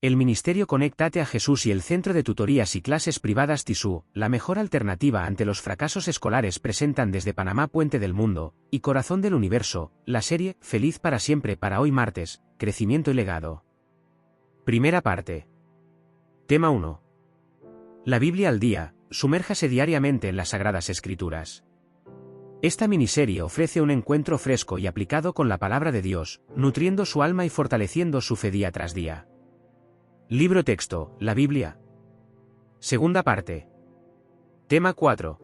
El Ministerio Conéctate a Jesús y el Centro de Tutorías y Clases Privadas TISU, la mejor alternativa ante los fracasos escolares, presentan desde Panamá, Puente del Mundo, y Corazón del Universo, la serie Feliz para siempre para hoy martes, Crecimiento y Legado. Primera parte. Tema 1. La Biblia al día, sumérjase diariamente en las Sagradas Escrituras. Esta miniserie ofrece un encuentro fresco y aplicado con la palabra de Dios, nutriendo su alma y fortaleciendo su fe día tras día. Libro texto, la Biblia. Segunda parte. Tema 4.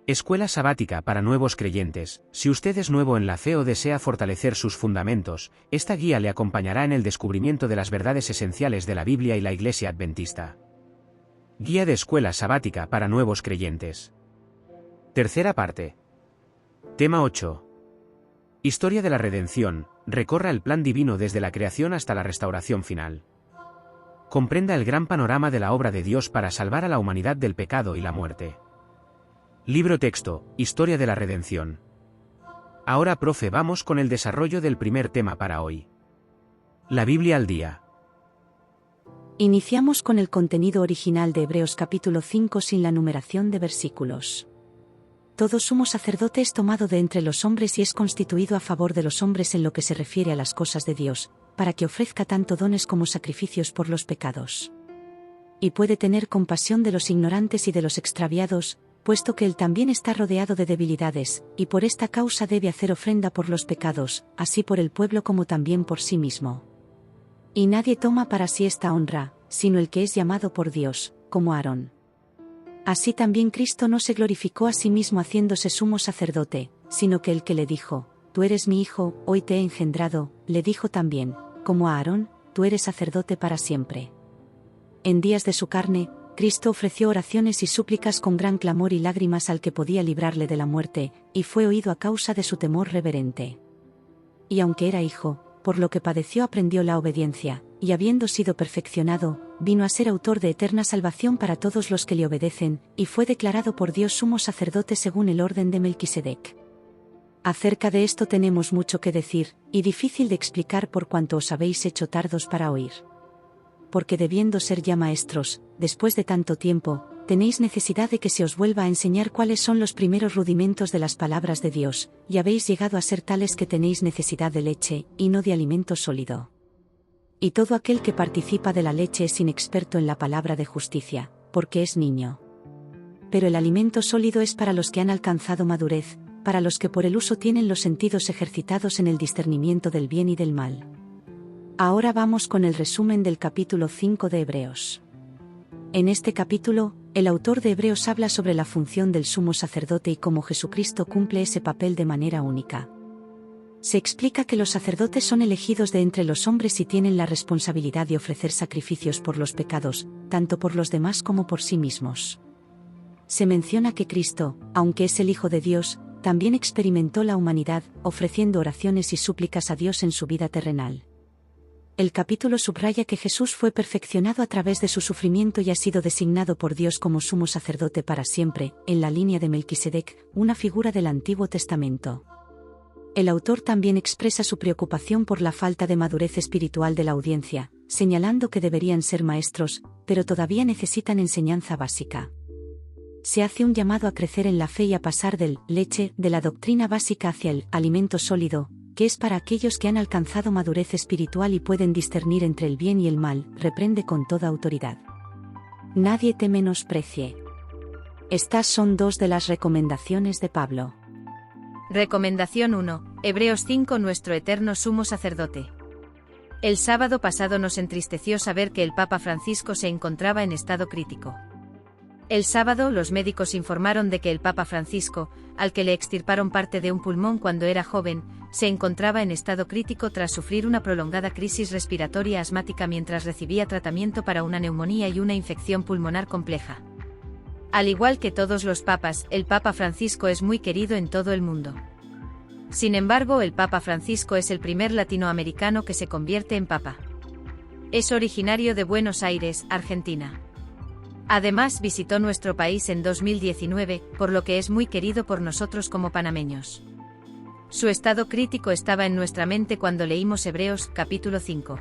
Escuela sabática para nuevos creyentes. Si usted es nuevo en la fe o desea fortalecer sus fundamentos, esta guía le acompañará en el descubrimiento de las verdades esenciales de la Biblia y la Iglesia Adventista. Guía de escuela sabática para nuevos creyentes. Tercera parte. Tema 8. Historia de la redención. Recorra el plan divino desde la creación hasta la restauración final. Comprenda el gran panorama de la obra de Dios para salvar a la humanidad del pecado y la muerte. Libro texto, Historia de la redención. Ahora, profe, vamos con el desarrollo del primer tema para hoy. La Biblia al día. Iniciamos con el contenido original de Hebreos capítulo 5 sin la numeración de versículos. Todo sumo sacerdote es tomado de entre los hombres y es constituido a favor de los hombres en lo que se refiere a las cosas de Dios, para que ofrezca tanto dones como sacrificios por los pecados. Y puede tener compasión de los ignorantes y de los extraviados, puesto que él también está rodeado de debilidades, y por esta causa debe hacer ofrenda por los pecados, así por el pueblo como también por sí mismo. Y nadie toma para sí esta honra, sino el que es llamado por Dios, como Aarón. Así también Cristo no se glorificó a sí mismo haciéndose sumo sacerdote, sino que el que le dijo, «Tú eres mi hijo, hoy te he engendrado», le dijo también, como a Aarón, «Tú eres sacerdote para siempre». En días de su carne, Cristo ofreció oraciones y súplicas con gran clamor y lágrimas al que podía librarle de la muerte, y fue oído a causa de su temor reverente. Y aunque era hijo, por lo que padeció aprendió la obediencia, y habiendo sido perfeccionado, vino a ser autor de eterna salvación para todos los que le obedecen, y fue declarado por Dios sumo sacerdote según el orden de Melquisedec. Acerca de esto tenemos mucho que decir, y difícil de explicar por cuanto os habéis hecho tardos para oír. Porque debiendo ser ya maestros, después de tanto tiempo, tenéis necesidad de que se os vuelva a enseñar cuáles son los primeros rudimentos de las palabras de Dios, y habéis llegado a ser tales que tenéis necesidad de leche, y no de alimento sólido. Y todo aquel que participa de la leche es inexperto en la palabra de justicia, porque es niño. Pero el alimento sólido es para los que han alcanzado madurez, para los que por el uso tienen los sentidos ejercitados en el discernimiento del bien y del mal. Ahora vamos con el resumen del capítulo 5 de Hebreos. En este capítulo, el autor de Hebreos habla sobre la función del sumo sacerdote y cómo Jesucristo cumple ese papel de manera única. Se explica que los sacerdotes son elegidos de entre los hombres y tienen la responsabilidad de ofrecer sacrificios por los pecados, tanto por los demás como por sí mismos. Se menciona que Cristo, aunque es el Hijo de Dios, también experimentó la humanidad, ofreciendo oraciones y súplicas a Dios en su vida terrenal. El capítulo subraya que Jesús fue perfeccionado a través de su sufrimiento y ha sido designado por Dios como sumo sacerdote para siempre, en la línea de Melquisedec, una figura del Antiguo Testamento. El autor también expresa su preocupación por la falta de madurez espiritual de la audiencia, señalando que deberían ser maestros, pero todavía necesitan enseñanza básica. Se hace un llamado a crecer en la fe y a pasar del leche de la doctrina básica hacia el alimento sólido, que es para aquellos que han alcanzado madurez espiritual y pueden discernir entre el bien y el mal, reprende con toda autoridad. Nadie te menosprecie. Estas son dos de las recomendaciones de Pablo. Recomendación 1. Hebreos 5. Nuestro eterno sumo sacerdote. El sábado pasado nos entristeció saber que el Papa Francisco se encontraba en estado crítico. El sábado los médicos informaron de que el Papa Francisco, al que le extirparon parte de un pulmón cuando era joven, se encontraba en estado crítico tras sufrir una prolongada crisis respiratoria asmática mientras recibía tratamiento para una neumonía y una infección pulmonar compleja. Al igual que todos los papas, el Papa Francisco es muy querido en todo el mundo. Sin embargo, el Papa Francisco es el primer latinoamericano que se convierte en papa. Es originario de Buenos Aires, Argentina. Además, visitó nuestro país en 2019, por lo que es muy querido por nosotros como panameños. Su estado crítico estaba en nuestra mente cuando leímos Hebreos, capítulo 5.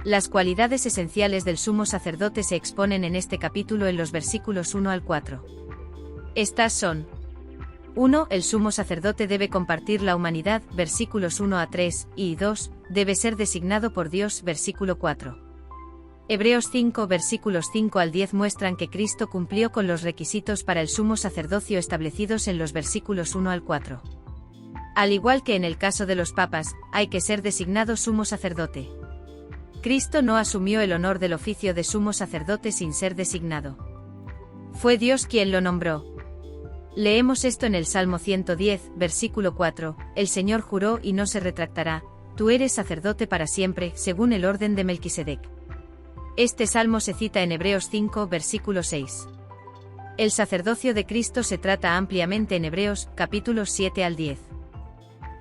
Las cualidades esenciales del sumo sacerdote se exponen en este capítulo en los versículos 1 al 4. Estas son: 1. El sumo sacerdote debe compartir la humanidad, versículos 1 a 3, y 2. Debe ser designado por Dios, versículo 4. Hebreos 5 versículos 5 al 10 muestran que Cristo cumplió con los requisitos para el sumo sacerdocio establecidos en los versículos 1 al 4. Al igual que en el caso de los papas, hay que ser designado sumo sacerdote. Cristo no asumió el honor del oficio de sumo sacerdote sin ser designado. Fue Dios quien lo nombró. Leemos esto en el Salmo 110, versículo 4, el Señor juró y no se retractará, tú eres sacerdote para siempre, según el orden de Melquisedec. Este salmo se cita en Hebreos 5, versículo 6. El sacerdocio de Cristo se trata ampliamente en Hebreos, capítulos 7 al 10.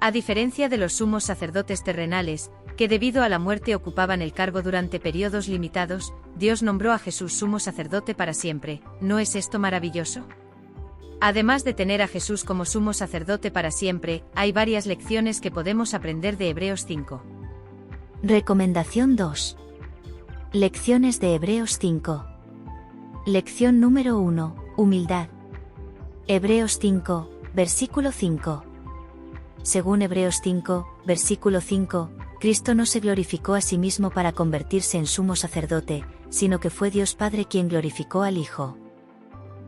A diferencia de los sumos sacerdotes terrenales, que debido a la muerte ocupaban el cargo durante periodos limitados, Dios nombró a Jesús sumo sacerdote para siempre. ¿No es esto maravilloso? Además de tener a Jesús como sumo sacerdote para siempre, hay varias lecciones que podemos aprender de Hebreos 5. Recomendación 2. Lecciones de Hebreos 5. Lección número 1. Humildad. Hebreos 5, versículo 5. Según Hebreos 5, versículo 5, Cristo no se glorificó a sí mismo para convertirse en sumo sacerdote, sino que fue Dios Padre quien glorificó al Hijo.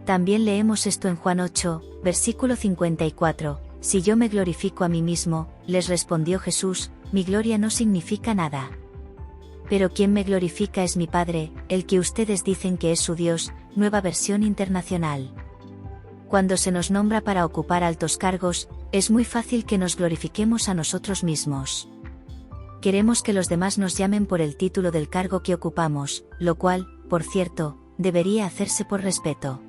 También leemos esto en Juan 8, versículo 54, si yo me glorifico a mí mismo, les respondió Jesús, mi gloria no significa nada. Pero quien me glorifica es mi Padre, el que ustedes dicen que es su Dios, Nueva Versión Internacional. Cuando se nos nombra para ocupar altos cargos, es muy fácil que nos glorifiquemos a nosotros mismos. Queremos que los demás nos llamen por el título del cargo que ocupamos, lo cual, por cierto, debería hacerse por respeto.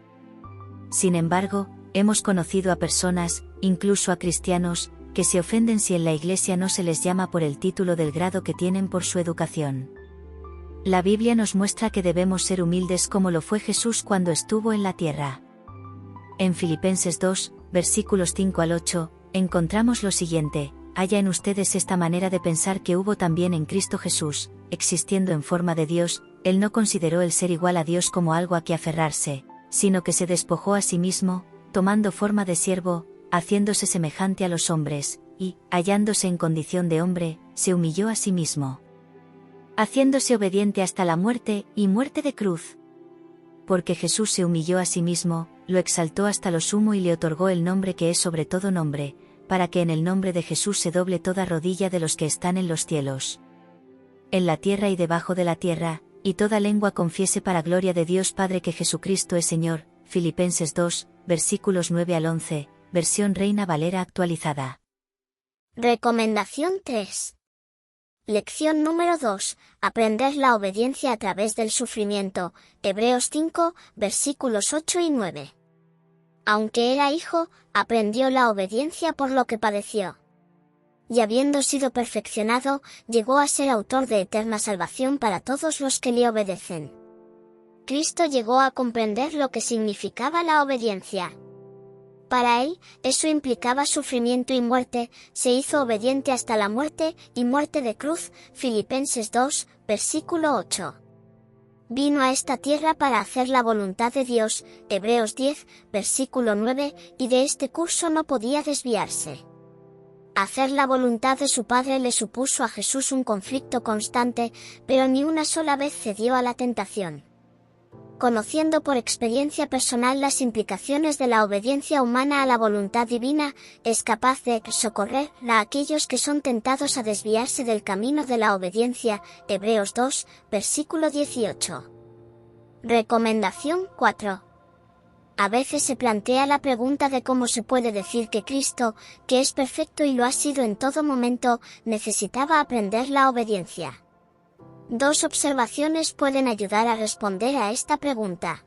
Sin embargo, hemos conocido a personas, incluso a cristianos, que se ofenden si en la iglesia no se les llama por el título del grado que tienen por su educación. La Biblia nos muestra que debemos ser humildes como lo fue Jesús cuando estuvo en la tierra. En Filipenses 2, versículos 5 al 8, encontramos lo siguiente: haya en ustedes esta manera de pensar que hubo también en Cristo Jesús, existiendo en forma de Dios, él no consideró el ser igual a Dios como algo a que aferrarse, sino que se despojó a sí mismo, tomando forma de siervo, haciéndose semejante a los hombres, y, hallándose en condición de hombre, se humilló a sí mismo, haciéndose obediente hasta la muerte, y muerte de cruz. Porque Jesús se humilló a sí mismo, lo exaltó hasta lo sumo y le otorgó el nombre que es sobre todo nombre, para que en el nombre de Jesús se doble toda rodilla de los que están en los cielos, en la tierra y debajo de la tierra, y toda lengua confiese para gloria de Dios Padre que Jesucristo es Señor. Filipenses 2, versículos 9 al 11, versión Reina Valera actualizada. Recomendación 3. Lección número 2. Aprender la obediencia a través del sufrimiento. Hebreos 5, versículos 8 y 9. Aunque era hijo, aprendió la obediencia por lo que padeció. Y habiendo sido perfeccionado, llegó a ser autor de eterna salvación para todos los que le obedecen. Cristo llegó a comprender lo que significaba la obediencia. Para él, eso implicaba sufrimiento y muerte, se hizo obediente hasta la muerte, y muerte de cruz. Filipenses 2, versículo 8. Vino a esta tierra para hacer la voluntad de Dios. Hebreos 10, versículo 9, y de este curso no podía desviarse. Hacer la voluntad de su Padre le supuso a Jesús un conflicto constante, pero ni una sola vez cedió a la tentación. Conociendo por experiencia personal las implicaciones de la obediencia humana a la voluntad divina, es capaz de socorrer a aquellos que son tentados a desviarse del camino de la obediencia. Hebreos 2, versículo 18. Recomendación 4. A veces se plantea la pregunta de cómo se puede decir que Cristo, que es perfecto y lo ha sido en todo momento, necesitaba aprender la obediencia. Dos observaciones pueden ayudar a responder a esta pregunta.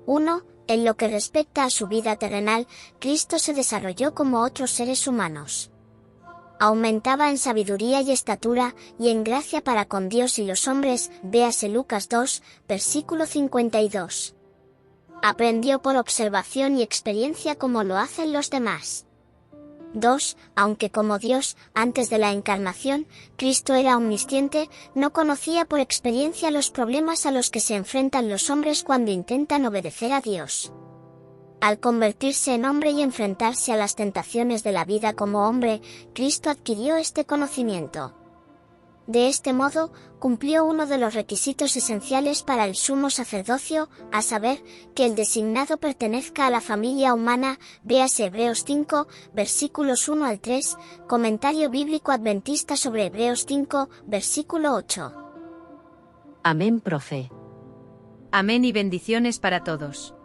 1. En lo que respecta a su vida terrenal, Cristo se desarrolló como otros seres humanos. Aumentaba en sabiduría y estatura, y en gracia para con Dios y los hombres. Véase Lucas 2, versículo 52. Aprendió por observación y experiencia como lo hacen los demás. 2. Aunque como Dios, antes de la encarnación, Cristo era omnisciente, no conocía por experiencia los problemas a los que se enfrentan los hombres cuando intentan obedecer a Dios. Al convertirse en hombre y enfrentarse a las tentaciones de la vida como hombre, Cristo adquirió este conocimiento. De este modo, cumplió uno de los requisitos esenciales para el sumo sacerdocio, a saber, que el designado pertenezca a la familia humana, véase Hebreos 5, versículos 1 al 3, Comentario Bíblico Adventista sobre Hebreos 5, versículo 8. Amén, profe. Amén y bendiciones para todos.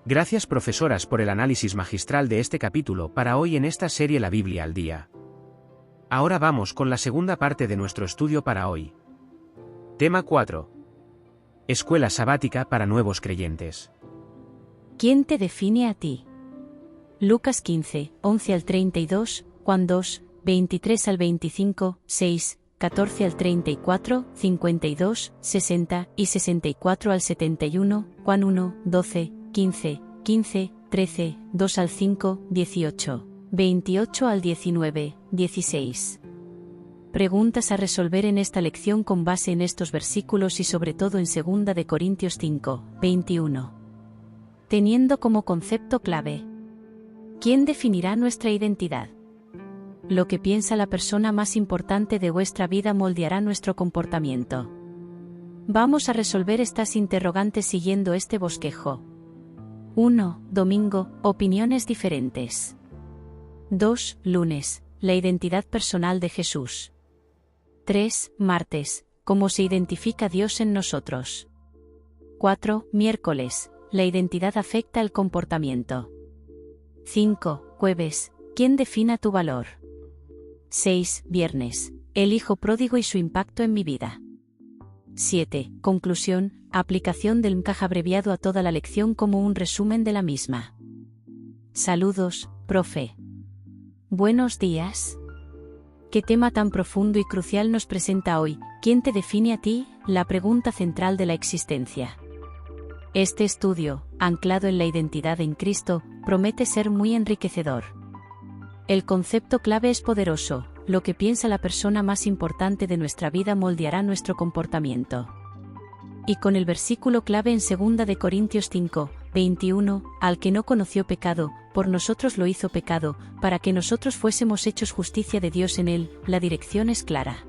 Gracias, profesoras, por el análisis magistral de este capítulo para hoy en esta serie La Biblia al Día. Ahora vamos con la segunda parte de nuestro estudio para hoy. Tema 4. Escuela sabática para nuevos creyentes. ¿Quién te define a ti? Lucas 15, 11 al 32, Juan 2, 23 al 25, 6, 14 al 34, 52, 60 y 64 al 71, Juan 1, 12, 15, 15, 13, 2 al 5, 18. 28 al 19, 16. Preguntas a resolver en esta lección con base en estos versículos y sobre todo en 2 de Corintios 5, 21. Teniendo como concepto clave: ¿quién definirá nuestra identidad? Lo que piensa la persona más importante de vuestra vida moldeará nuestro comportamiento. Vamos a resolver estas interrogantes siguiendo este bosquejo. 1. Domingo, opiniones diferentes. 2. Lunes, la identidad personal de Jesús. 3. Martes, cómo se identifica Dios en nosotros. 4. Miércoles, la identidad afecta el comportamiento. 5. Jueves, ¿quién defina tu valor? 6. Viernes, el hijo pródigo y su impacto en mi vida. 7. Conclusión, aplicación del MCAJ abreviado a toda la lección como un resumen de la misma. Saludos, profe. Buenos días. ¿Qué tema tan profundo y crucial nos presenta hoy? ¿Quién te define a ti? La pregunta central de la existencia. Este estudio, anclado en la identidad en Cristo, promete ser muy enriquecedor. El concepto clave es poderoso: lo que piensa la persona más importante de nuestra vida moldeará nuestro comportamiento. Y con el versículo clave en 2 de Corintios 5, 21, al que no conoció pecado, por nosotros lo hizo pecado, para que nosotros fuésemos hechos justicia de Dios en él, la dirección es clara.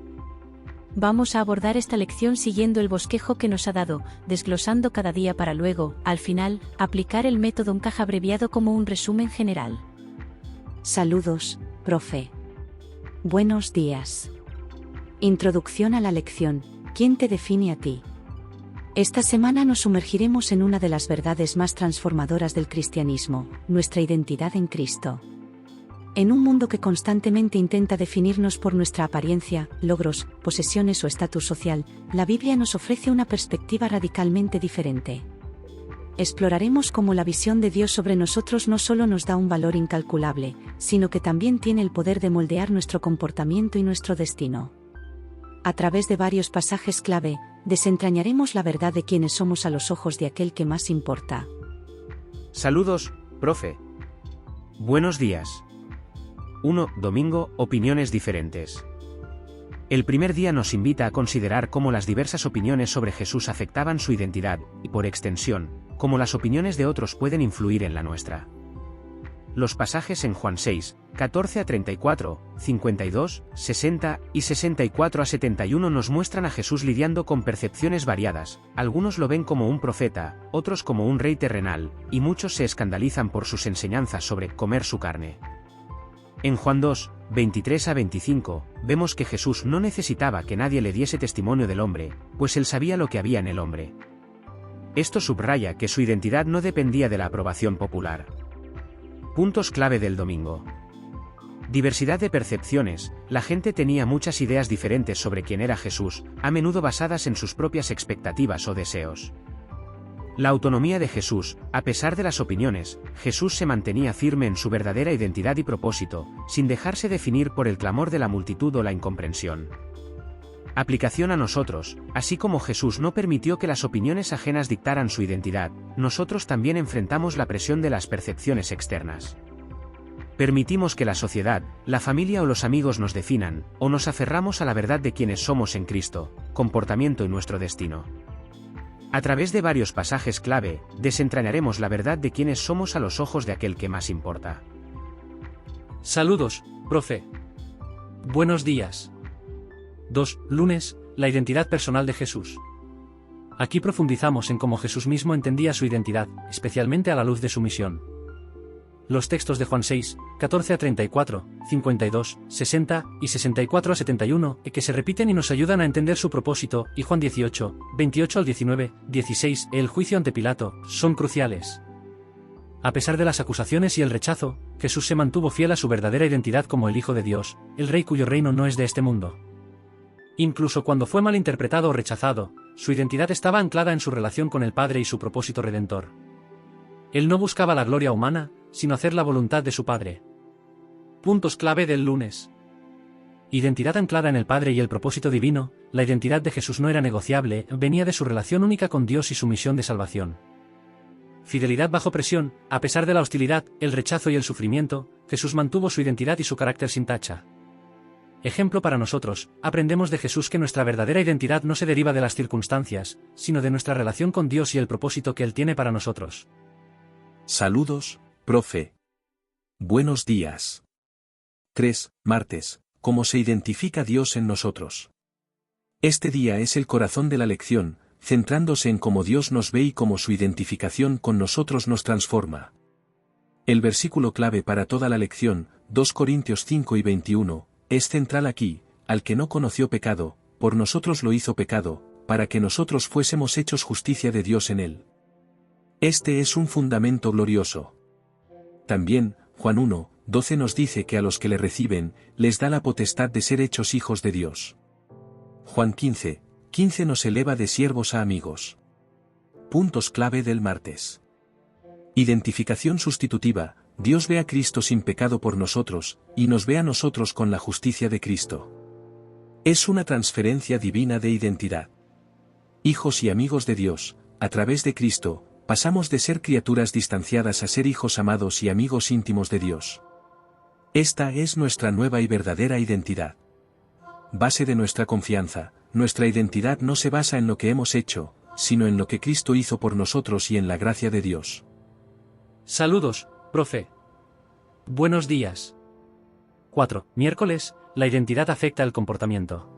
Vamos a abordar esta lección siguiendo el bosquejo que nos ha dado, desglosando cada día para luego, al final, aplicar el método MCAJ abreviado como un resumen general. Saludos, profe. Buenos días. Introducción a la lección: ¿quién te define a ti? Esta semana nos sumergiremos en una de las verdades más transformadoras del cristianismo: nuestra identidad en Cristo. En un mundo que constantemente intenta definirnos por nuestra apariencia, logros, posesiones o estatus social, la Biblia nos ofrece una perspectiva radicalmente diferente. Exploraremos cómo la visión de Dios sobre nosotros no solo nos da un valor incalculable, sino que también tiene el poder de moldear nuestro comportamiento y nuestro destino. A través de varios pasajes clave, desentrañaremos la verdad de quiénes somos a los ojos de aquel que más importa. Saludos, profe. Buenos días. 1. Domingo, opiniones diferentes. El primer día nos invita a considerar cómo las diversas opiniones sobre Jesús afectaban su identidad, y por extensión, cómo las opiniones de otros pueden influir en la nuestra. Los pasajes en Juan 6, 14 a 34, 52, 60 y 64 a 71 nos muestran a Jesús lidiando con percepciones variadas. Algunos lo ven como un profeta, otros como un rey terrenal, y muchos se escandalizan por sus enseñanzas sobre comer su carne. En Juan 2, 23 a 25, vemos que Jesús no necesitaba que nadie le diese testimonio del hombre, pues él sabía lo que había en el hombre. Esto subraya que su identidad no dependía de la aprobación popular. Puntos clave del domingo. Diversidad de percepciones. La gente tenía muchas ideas diferentes sobre quién era Jesús, a menudo basadas en sus propias expectativas o deseos. La autonomía de Jesús. A pesar de las opiniones, Jesús se mantenía firme en su verdadera identidad y propósito, sin dejarse definir por el clamor de la multitud o la incomprensión. Aplicación a nosotros. Así como Jesús no permitió que las opiniones ajenas dictaran su identidad, nosotros también enfrentamos la presión de las percepciones externas. Permitimos que la sociedad, la familia o los amigos nos definan, o nos aferramos a la verdad de quienes somos en Cristo, comportamiento y nuestro destino. A través de varios pasajes clave, desentrañaremos la verdad de quienes somos a los ojos de aquel que más importa. Saludos, profe. Buenos días. 2. Lunes, la identidad personal de Jesús. Aquí profundizamos en cómo Jesús mismo entendía su identidad, especialmente a la luz de su misión. Los textos de Juan 6, 14 a 34, 52, 60 y 64 a 71, que se repiten y nos ayudan a entender su propósito, y Juan 18, 28 al 19, 16, el juicio ante Pilato, son cruciales. A pesar de las acusaciones y el rechazo, Jesús se mantuvo fiel a su verdadera identidad como el Hijo de Dios, el Rey cuyo reino no es de este mundo. Incluso cuando fue malinterpretado o rechazado, su identidad estaba anclada en su relación con el Padre y su propósito redentor. Él no buscaba la gloria humana, sino hacer la voluntad de su Padre. Puntos clave del lunes. Identidad anclada en el Padre y el propósito divino. La identidad de Jesús no era negociable, venía de su relación única con Dios y su misión de salvación. Fidelidad bajo presión. A pesar de la hostilidad, el rechazo y el sufrimiento, Jesús mantuvo su identidad y su carácter sin tacha. Ejemplo para nosotros, aprendemos de Jesús que nuestra verdadera identidad no se deriva de las circunstancias, sino de nuestra relación con Dios y el propósito que Él tiene para nosotros. Saludos, profe. Buenos días. 3. Martes. ¿Cómo se identifica Dios en nosotros? Este día es el corazón de la lección, centrándose en cómo Dios nos ve y cómo su identificación con nosotros nos transforma. El versículo clave para toda la lección, 2 Corintios 5 y 21, es central aquí: al que no conoció pecado, por nosotros lo hizo pecado, para que nosotros fuésemos hechos justicia de Dios en él. Este es un fundamento glorioso. También, Juan 1, 12 nos dice que a los que le reciben, les da la potestad de ser hechos hijos de Dios. Juan 15, 15 nos eleva de siervos a amigos. Puntos clave del martes. Identificación sustitutiva. Dios ve a Cristo sin pecado por nosotros, y nos ve a nosotros con la justicia de Cristo. Es una transferencia divina de identidad. Hijos y amigos de Dios, a través de Cristo, pasamos de ser criaturas distanciadas a ser hijos amados y amigos íntimos de Dios. Esta es nuestra nueva y verdadera identidad. Base de nuestra confianza. Nuestra identidad no se basa en lo que hemos hecho, sino en lo que Cristo hizo por nosotros y en la gracia de Dios. Saludos, profe. Buenos días. 4. Miércoles, la identidad afecta el comportamiento.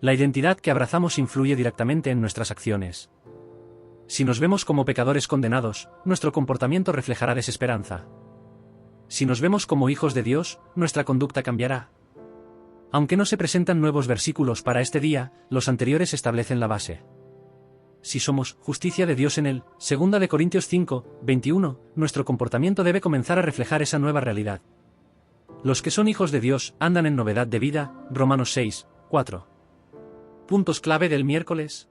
La identidad que abrazamos influye directamente en nuestras acciones. Si nos vemos como pecadores condenados, nuestro comportamiento reflejará desesperanza. Si nos vemos como hijos de Dios, nuestra conducta cambiará. Aunque no se presentan nuevos versículos para este día, los anteriores establecen la base. Si somos justicia de Dios en él, 2 Corintios 5, 21, nuestro comportamiento debe comenzar a reflejar esa nueva realidad. Los que son hijos de Dios andan en novedad de vida, Romanos 6, 4. Puntos clave del miércoles.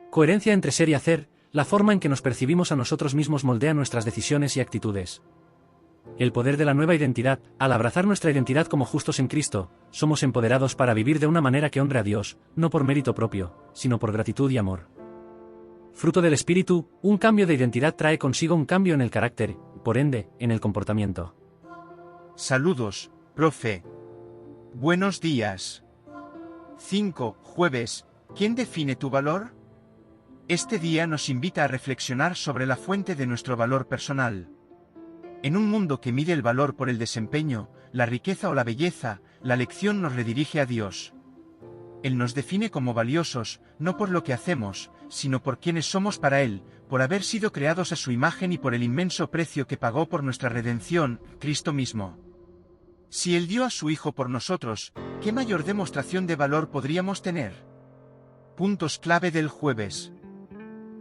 Coherencia entre ser y hacer. La forma en que nos percibimos a nosotros mismos moldea nuestras decisiones y actitudes. El poder de la nueva identidad. Al abrazar nuestra identidad como justos en Cristo, somos empoderados para vivir de una manera que honre a Dios, no por mérito propio, sino por gratitud y amor. Fruto del Espíritu. Un cambio de identidad trae consigo un cambio en el carácter, y por ende, en el comportamiento. Saludos, profe. Buenos días. 5. Jueves. ¿Quién define tu valor? Este día nos invita a reflexionar sobre la fuente de nuestro valor personal. En un mundo que mide el valor por el desempeño, la riqueza o la belleza, la lección nos redirige a Dios. Él nos define como valiosos, no por lo que hacemos, sino por quienes somos para Él, por haber sido creados a su imagen y por el inmenso precio que pagó por nuestra redención, Cristo mismo. Si Él dio a su Hijo por nosotros, ¿qué mayor demostración de valor podríamos tener? Puntos clave del jueves.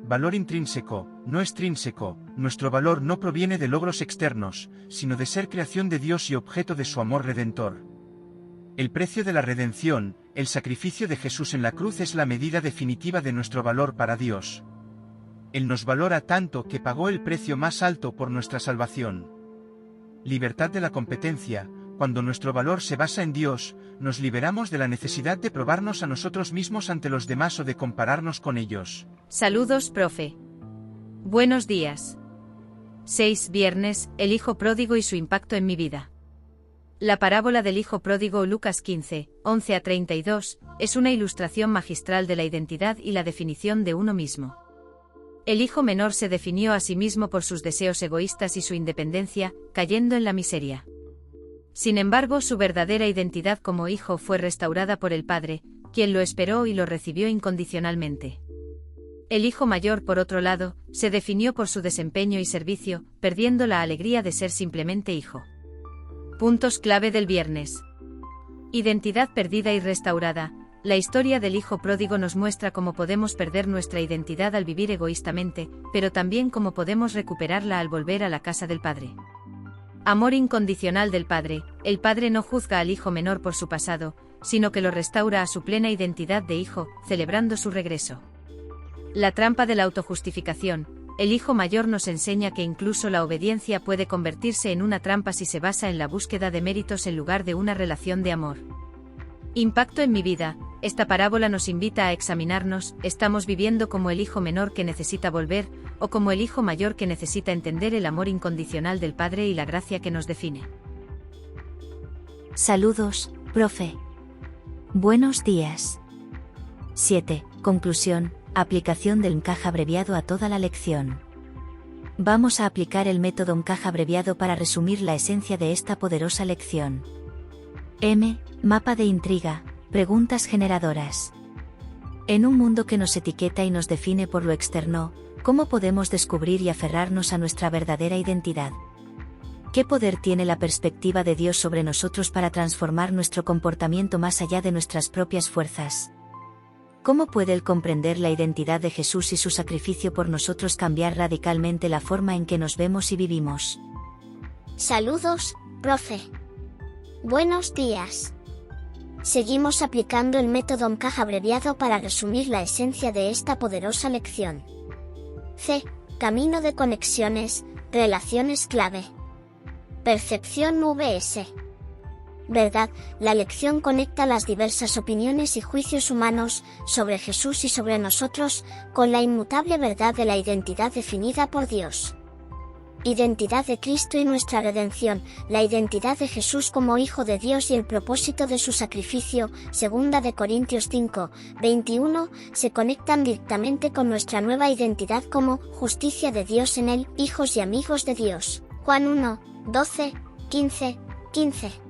Valor intrínseco, no extrínseco. Nuestro valor no proviene de logros externos, sino de ser creación de Dios y objeto de su amor redentor. El precio de la redención, el sacrificio de Jesús en la cruz es la medida definitiva de nuestro valor para Dios. Él nos valora tanto que pagó el precio más alto por nuestra salvación. Libertad de la competencia. Cuando nuestro valor se basa en Dios, nos liberamos de la necesidad de probarnos a nosotros mismos ante los demás o de compararnos con ellos. Saludos, profe. Buenos días. 6. Viernes, el hijo pródigo y su impacto en mi vida. La parábola del hijo pródigo Lucas 15, 11 a 32, es una ilustración magistral de la identidad y la definición de uno mismo. El hijo menor se definió a sí mismo por sus deseos egoístas y su independencia, cayendo en la miseria. Sin embargo, su verdadera identidad como hijo fue restaurada por el padre, quien lo esperó y lo recibió incondicionalmente. El hijo mayor, por otro lado, se definió por su desempeño y servicio, perdiendo la alegría de ser simplemente hijo. Puntos clave del viernes. Identidad perdida y restaurada. La historia del hijo pródigo nos muestra cómo podemos perder nuestra identidad al vivir egoístamente, pero también cómo podemos recuperarla al volver a la casa del Padre. Amor incondicional del Padre. El Padre no juzga al hijo menor por su pasado, sino que lo restaura a su plena identidad de hijo, celebrando su regreso. La trampa de la autojustificación. El hijo mayor nos enseña que incluso la obediencia puede convertirse en una trampa si se basa en la búsqueda de méritos en lugar de una relación de amor. Impacto en mi vida. Esta parábola nos invita a examinarnos, ¿estamos viviendo como el hijo menor que necesita volver, o como el hijo mayor que necesita entender el amor incondicional del Padre y la gracia que nos define? Saludos, profe. Buenos días. 7. Conclusión. Aplicación del MCAJ abreviado a toda la lección. Vamos a aplicar el método MCAJ abreviado para resumir la esencia de esta poderosa lección. M. Mapa de intriga. Preguntas generadoras. En un mundo que nos etiqueta y nos define por lo externo, ¿cómo podemos descubrir y aferrarnos a nuestra verdadera identidad? ¿Qué poder tiene la perspectiva de Dios sobre nosotros para transformar nuestro comportamiento más allá de nuestras propias fuerzas? ¿Cómo puede el comprender la identidad de Jesús y su sacrificio por nosotros cambiar radicalmente la forma en que nos vemos y vivimos? Saludos, profe. Buenos días. Seguimos aplicando el método MCAJ abreviado para resumir la esencia de esta poderosa lección. C. Camino de conexiones, relaciones clave. Percepción VS. Verdad, la lección conecta las diversas opiniones y juicios humanos sobre Jesús y sobre nosotros, con la inmutable verdad de la identidad definida por Dios. Identidad de Cristo y nuestra redención, la identidad de Jesús como Hijo de Dios y el propósito de su sacrificio, 2 Corintios 5, 21, se conectan directamente con nuestra nueva identidad como justicia de Dios en Él, hijos y amigos de Dios. Juan 1, 12, 15, 15.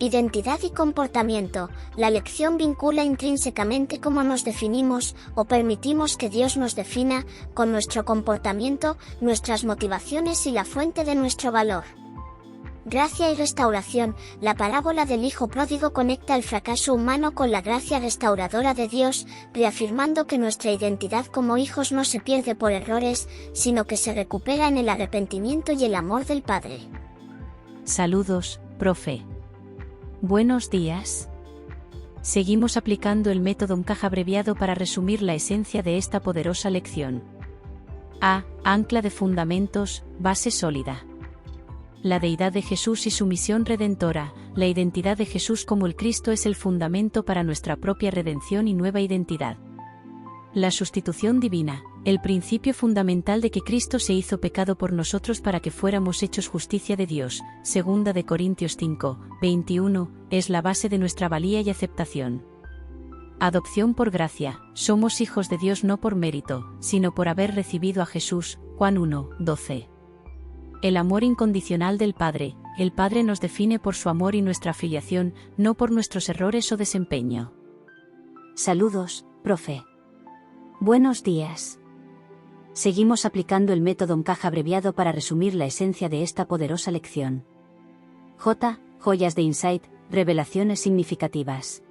Identidad y comportamiento. La lección vincula intrínsecamente cómo nos definimos, o permitimos que Dios nos defina, con nuestro comportamiento, nuestras motivaciones y la fuente de nuestro valor. Gracia y restauración. La parábola del hijo pródigo conecta el fracaso humano con la gracia restauradora de Dios, reafirmando que nuestra identidad como hijos no se pierde por errores, sino que se recupera en el arrepentimiento y el amor del Padre. Saludos, profe. Buenos días. Seguimos aplicando el método MCAJ abreviado para resumir la esencia de esta poderosa lección. A. Ancla de fundamentos, base sólida. La deidad de Jesús y su misión redentora. La identidad de Jesús como el Cristo es el fundamento para nuestra propia redención y nueva identidad. La sustitución divina. El principio fundamental de que Cristo se hizo pecado por nosotros para que fuéramos hechos justicia de Dios, 2 Corintios 5, 21, es la base de nuestra valía y aceptación. Adopción por gracia. Somos hijos de Dios no por mérito, sino por haber recibido a Jesús, Juan 1, 12. El amor incondicional del Padre. El Padre nos define por su amor y nuestra afiliación, no por nuestros errores o desempeño. Saludos, profe. Buenos días. Seguimos aplicando el método MCAJ abreviado para resumir la esencia de esta poderosa lección. J. Joyas de insight, revelaciones significativas.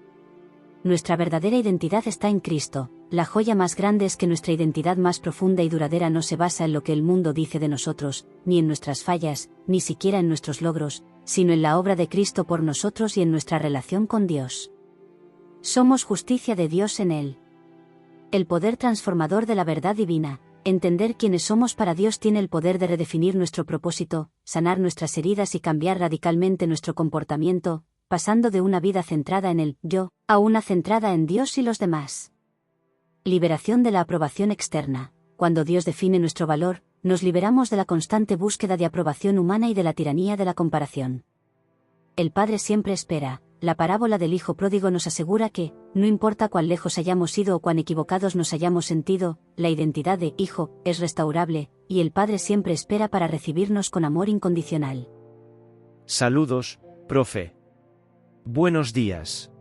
Nuestra verdadera identidad está en Cristo. La joya más grande es que nuestra identidad más profunda y duradera no se basa en lo que el mundo dice de nosotros, ni en nuestras fallas, ni siquiera en nuestros logros, sino en la obra de Cristo por nosotros y en nuestra relación con Dios. Somos justicia de Dios en Él. El poder transformador de la verdad divina. Entender quiénes somos para Dios tiene el poder de redefinir nuestro propósito, sanar nuestras heridas y cambiar radicalmente nuestro comportamiento, pasando de una vida centrada en el yo, a una centrada en Dios y los demás. Liberación de la aprobación externa. Cuando Dios define nuestro valor, nos liberamos de la constante búsqueda de aprobación humana y de la tiranía de la comparación. El Padre siempre espera. La parábola del Hijo Pródigo nos asegura que, no importa cuán lejos hayamos ido o cuán equivocados nos hayamos sentido, la identidad de Hijo es restaurable, y el Padre siempre espera para recibirnos con amor incondicional. Saludos, profe. Buenos días.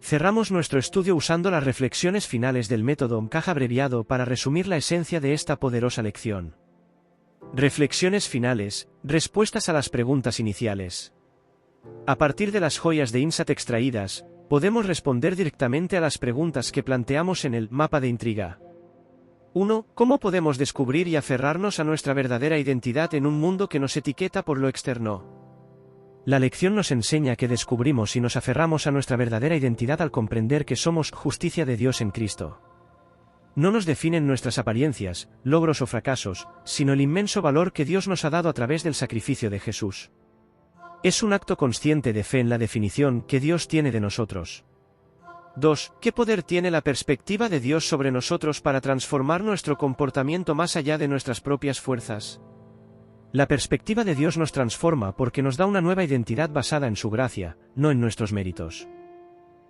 Cerramos nuestro estudio usando las reflexiones finales del método MCAJ abreviado para resumir la esencia de esta poderosa lección. Reflexiones finales, respuestas a las preguntas iniciales. A partir de las joyas de insight extraídas, podemos responder directamente a las preguntas que planteamos en el mapa de intriga. 1. ¿Cómo podemos descubrir y aferrarnos a nuestra verdadera identidad en un mundo que nos etiqueta por lo externo? La lección nos enseña que descubrimos y nos aferramos a nuestra verdadera identidad al comprender que somos justicia de Dios en Cristo. No nos definen nuestras apariencias, logros o fracasos, sino el inmenso valor que Dios nos ha dado a través del sacrificio de Jesús. Es un acto consciente de fe en la definición que Dios tiene de nosotros. 2. ¿Qué poder tiene la perspectiva de Dios sobre nosotros para transformar nuestro comportamiento más allá de nuestras propias fuerzas? La perspectiva de Dios nos transforma porque nos da una nueva identidad basada en su gracia, no en nuestros méritos.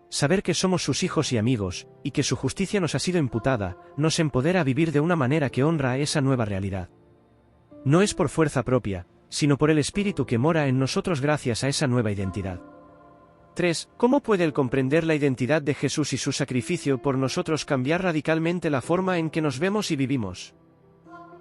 Saber que somos sus hijos y amigos, y que su justicia nos ha sido imputada, nos empodera a vivir de una manera que honra a esa nueva realidad. No es por fuerza propia, sino por el Espíritu que mora en nosotros gracias a esa nueva identidad. 3. ¿Cómo puede el comprender la identidad de Jesús y su sacrificio por nosotros cambiar radicalmente la forma en que nos vemos y vivimos?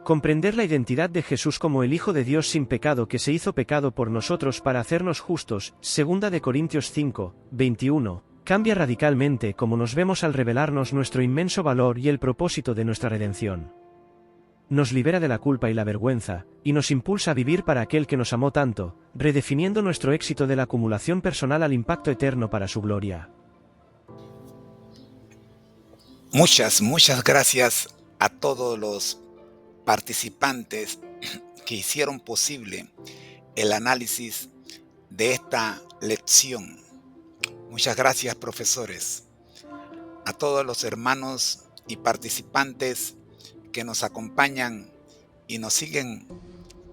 Comprender la identidad de Jesús como el Hijo de Dios sin pecado que se hizo pecado por nosotros para hacernos justos, 2 Corintios 5, 21, cambia radicalmente cómo nos vemos al revelarnos nuestro inmenso valor y el propósito de nuestra redención. Nos libera de la culpa y la vergüenza, y nos impulsa a vivir para aquel que nos amó tanto, redefiniendo nuestro éxito de la acumulación personal al impacto eterno para su gloria. Muchas gracias a todos los participantes que hicieron posible el análisis de esta lección. Muchas gracias, profesores. A todos los hermanos y participantes que nos acompañan y nos siguen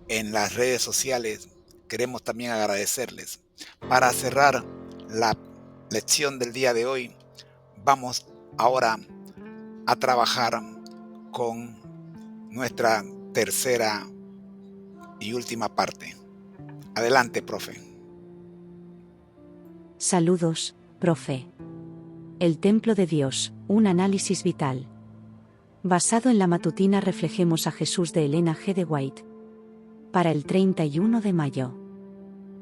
en las redes sociales, queremos también agradecerles. Para cerrar la lección del día de hoy, vamos ahora a trabajar con nuestra tercera y última parte. Adelante, profe. Saludos, profe. El templo de Dios, un análisis vital. Basado en la matutina Reflejemos a Jesús de Elena G. de White. Para el 31 de mayo.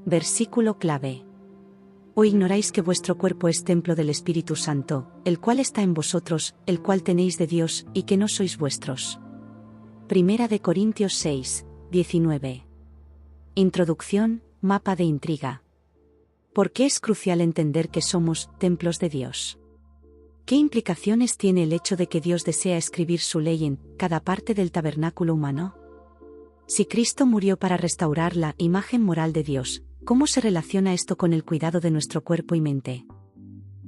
Versículo clave. ¿O ignoráis que vuestro cuerpo es templo del Espíritu Santo, el cual está en vosotros, el cual tenéis de Dios, y que no sois vuestros? 1 Corintios 6, 19. Introducción, mapa de intriga. ¿Por qué es crucial entender que somos templos de Dios? ¿Qué implicaciones tiene el hecho de que Dios desea escribir su ley en cada parte del tabernáculo humano? Si Cristo murió para restaurar la imagen moral de Dios, ¿cómo se relaciona esto con el cuidado de nuestro cuerpo y mente?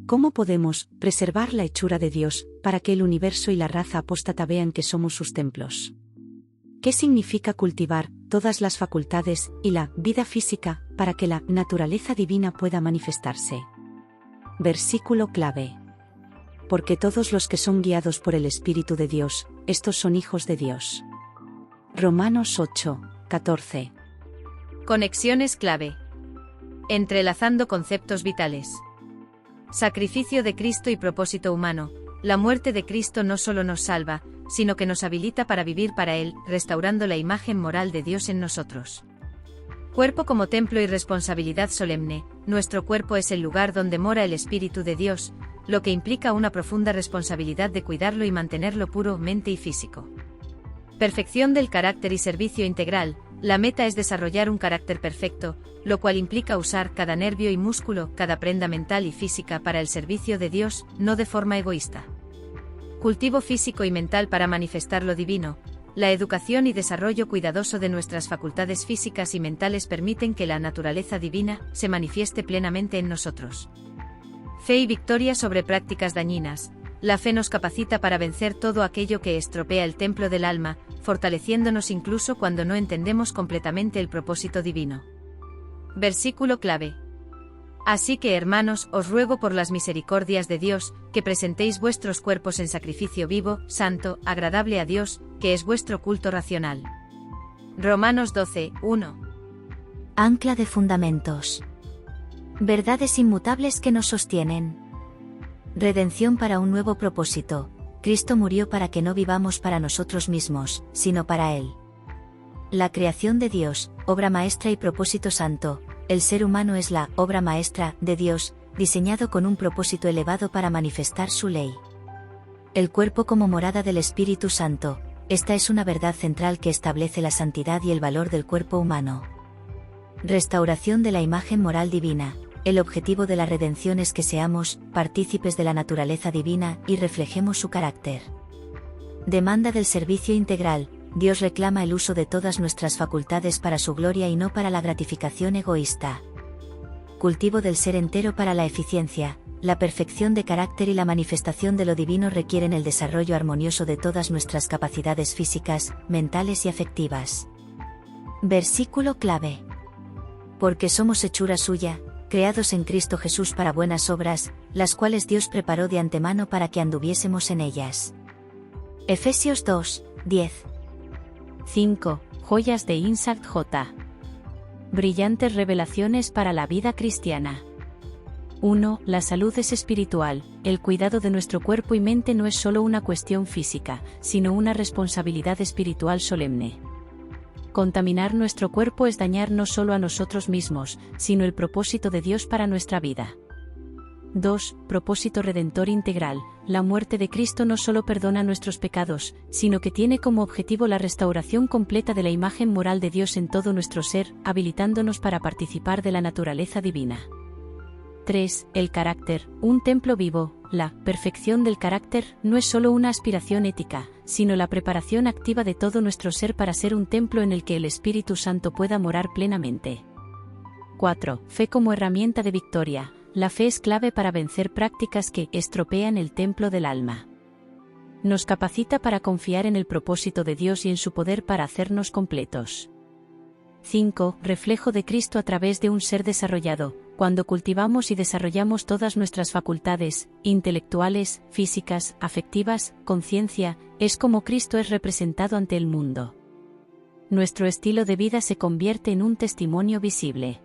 ¿Cómo podemos preservar la hechura de Dios para que el universo y la raza apóstata vean que somos sus templos? ¿Qué significa cultivar todas las facultades y la vida física para que la naturaleza divina pueda manifestarse? Versículo clave. Porque todos los que son guiados por el Espíritu de Dios, estos son hijos de Dios. Romanos 8, 14. Conexiones clave. Entrelazando conceptos vitales. Sacrificio de Cristo y propósito humano. La muerte de Cristo no solo nos salva, sino que nos habilita para vivir para Él, restaurando la imagen moral de Dios en nosotros. Cuerpo como templo y responsabilidad solemne. Nuestro cuerpo es el lugar donde mora el Espíritu de Dios, lo que implica una profunda responsabilidad de cuidarlo y mantenerlo puro, mente y físico. Perfección del carácter y servicio integral. La meta es desarrollar un carácter perfecto, lo cual implica usar cada nervio y músculo, cada prenda mental y física para el servicio de Dios, no de forma egoísta. Cultivo físico y mental para manifestar lo divino. La educación y desarrollo cuidadoso de nuestras facultades físicas y mentales permiten que la naturaleza divina se manifieste plenamente en nosotros. Fe y victoria sobre prácticas dañinas. La fe nos capacita para vencer todo aquello que estropea el templo del alma, fortaleciéndonos incluso cuando no entendemos completamente el propósito divino. Versículo clave. Así que, hermanos, os ruego por las misericordias de Dios, que presentéis vuestros cuerpos en sacrificio vivo, santo, agradable a Dios, que es vuestro culto racional. Romanos 12, 1. Ancla de fundamentos. Verdades inmutables que nos sostienen. Redención para un nuevo propósito. Cristo murió para que no vivamos para nosotros mismos, sino para Él. La creación de Dios, obra maestra y propósito santo. El ser humano es la obra maestra de Dios, diseñado con un propósito elevado para manifestar su ley. El cuerpo como morada del Espíritu Santo. Esta es una verdad central que establece la santidad y el valor del cuerpo humano. Restauración de la imagen moral divina. El objetivo de la redención es que seamos partícipes de la naturaleza divina y reflejemos su carácter. Demanda del servicio integral. Dios reclama el uso de todas nuestras facultades para su gloria y no para la gratificación egoísta. Cultivo del ser entero para la eficiencia. La perfección de carácter y la manifestación de lo divino requieren el desarrollo armonioso de todas nuestras capacidades físicas, mentales y afectivas. Versículo clave. Porque somos hechura suya, creados en Cristo Jesús para buenas obras, las cuales Dios preparó de antemano para que anduviésemos en ellas. Efesios 2, 10. 5. Joyas de Insight J. Brillantes revelaciones para la vida cristiana. 1. La salud es espiritual. El cuidado de nuestro cuerpo y mente no es solo una cuestión física, sino una responsabilidad espiritual solemne. Contaminar nuestro cuerpo es dañar no solo a nosotros mismos, sino el propósito de Dios para nuestra vida. 2. Propósito redentor integral. La muerte de Cristo no solo perdona nuestros pecados, sino que tiene como objetivo la restauración completa de la imagen moral de Dios en todo nuestro ser, habilitándonos para participar de la naturaleza divina. 3. El carácter, un templo vivo. La perfección del carácter no es solo una aspiración ética, sino la preparación activa de todo nuestro ser para ser un templo en el que el Espíritu Santo pueda morar plenamente. 4. Fe como herramienta de victoria. La fe es clave para vencer prácticas que estropean el templo del alma. Nos capacita para confiar en el propósito de Dios y en su poder para hacernos completos. 5. Reflejo de Cristo a través de un ser desarrollado. Cuando cultivamos y desarrollamos todas nuestras facultades, intelectuales, físicas, afectivas, conciencia, es como Cristo es representado ante el mundo. Nuestro estilo de vida se convierte en un testimonio visible.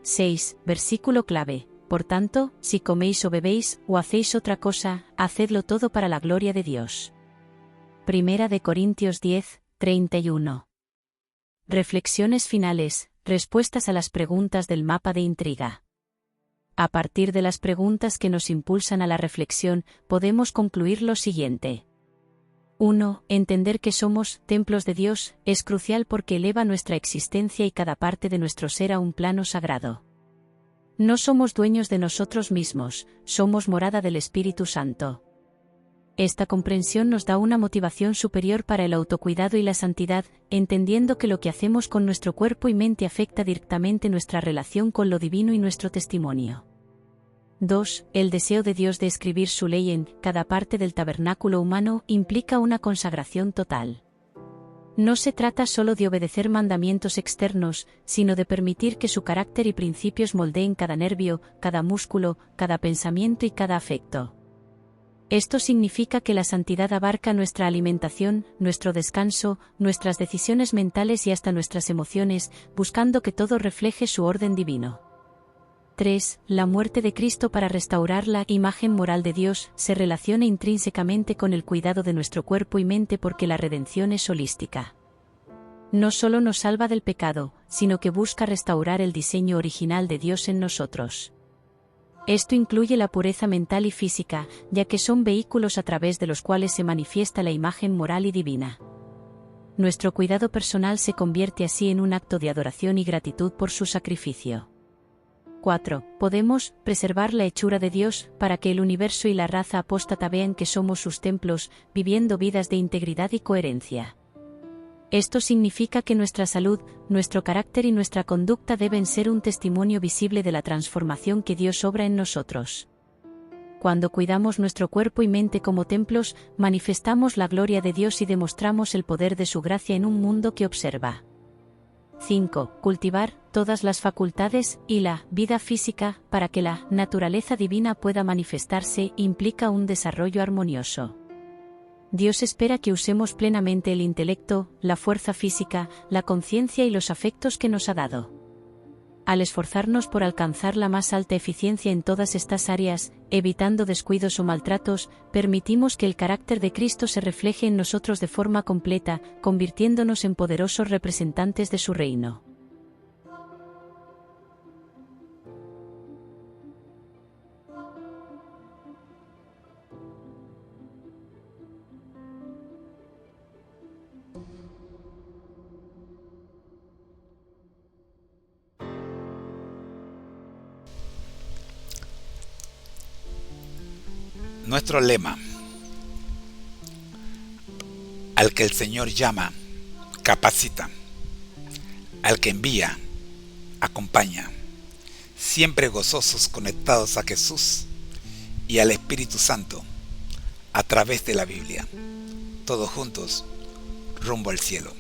6. Versículo clave. Por tanto, si coméis o bebéis, o hacéis otra cosa, hacedlo todo para la gloria de Dios. Primera de Corintios 10, 31. Reflexiones finales, respuestas a las preguntas del mapa de intriga. A partir de las preguntas que nos impulsan a la reflexión, podemos concluir lo siguiente. 1. Entender que somos templos de Dios es crucial porque eleva nuestra existencia y cada parte de nuestro ser a un plano sagrado. No somos dueños de nosotros mismos, somos morada del Espíritu Santo. Esta comprensión nos da una motivación superior para el autocuidado y la santidad, entendiendo que lo que hacemos con nuestro cuerpo y mente afecta directamente nuestra relación con lo divino y nuestro testimonio. 2. El deseo de Dios de escribir su ley en cada parte del tabernáculo humano implica una consagración total. No se trata solo de obedecer mandamientos externos, sino de permitir que su carácter y principios moldeen cada nervio, cada músculo, cada pensamiento y cada afecto. Esto significa que la santidad abarca nuestra alimentación, nuestro descanso, nuestras decisiones mentales y hasta nuestras emociones, buscando que todo refleje su orden divino. 3. La muerte de Cristo para restaurar la imagen moral de Dios se relaciona intrínsecamente con el cuidado de nuestro cuerpo y mente porque la redención es holística. No solo nos salva del pecado, sino que busca restaurar el diseño original de Dios en nosotros. Esto incluye la pureza mental y física, ya que son vehículos a través de los cuales se manifiesta la imagen moral y divina. Nuestro cuidado personal se convierte así en un acto de adoración y gratitud por su sacrificio. 4. Podemos preservar la hechura de Dios para que el universo y la raza apóstata vean que somos sus templos, viviendo vidas de integridad y coherencia. Esto significa que nuestra salud, nuestro carácter y nuestra conducta deben ser un testimonio visible de la transformación que Dios obra en nosotros. Cuando cuidamos nuestro cuerpo y mente como templos, manifestamos la gloria de Dios y demostramos el poder de su gracia en un mundo que observa. 5. Cultivar todas las facultades y la vida física para que la naturaleza divina pueda manifestarse implica un desarrollo armonioso. Dios espera que usemos plenamente el intelecto, la fuerza física, la conciencia y los afectos que nos ha dado. Al esforzarnos por alcanzar la más alta eficiencia en todas estas áreas, evitando descuidos o maltratos, permitimos que el carácter de Cristo se refleje en nosotros de forma completa, convirtiéndonos en poderosos representantes de su reino. Nuestro lema: al que el Señor llama, capacita; al que envía, acompaña. Siempre gozosos conectados a Jesús y al Espíritu Santo a través de la Biblia. Todos juntos, rumbo al cielo.